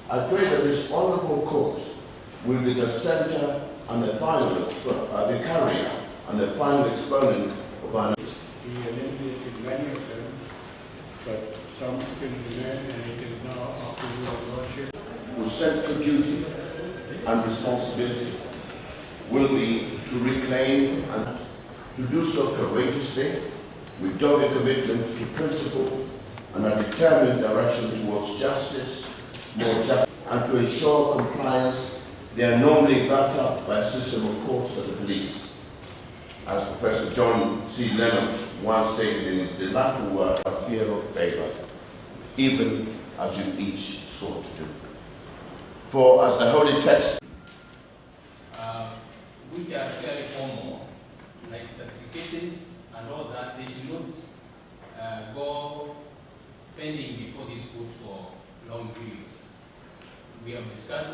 I pray that this honorable court will be the center and the the carrier and the final exponent of our. He eliminated many of them, but some still remain, and it is now up to your lordship. Whose central duty and responsibility will be to reclaim and to do so courageously, with dogged commitment to principle and a determined direction towards justice, more justice, and to ensure compliance. They are normally backed up by a system of courts and the police. As Professor John C. Lennox once stated in his delightful work, a fear of favor, even as you each sought to do. For as the holy text, which are fairly formal, like certifications and all that, they should not go pending before this court for long periods. We have discussed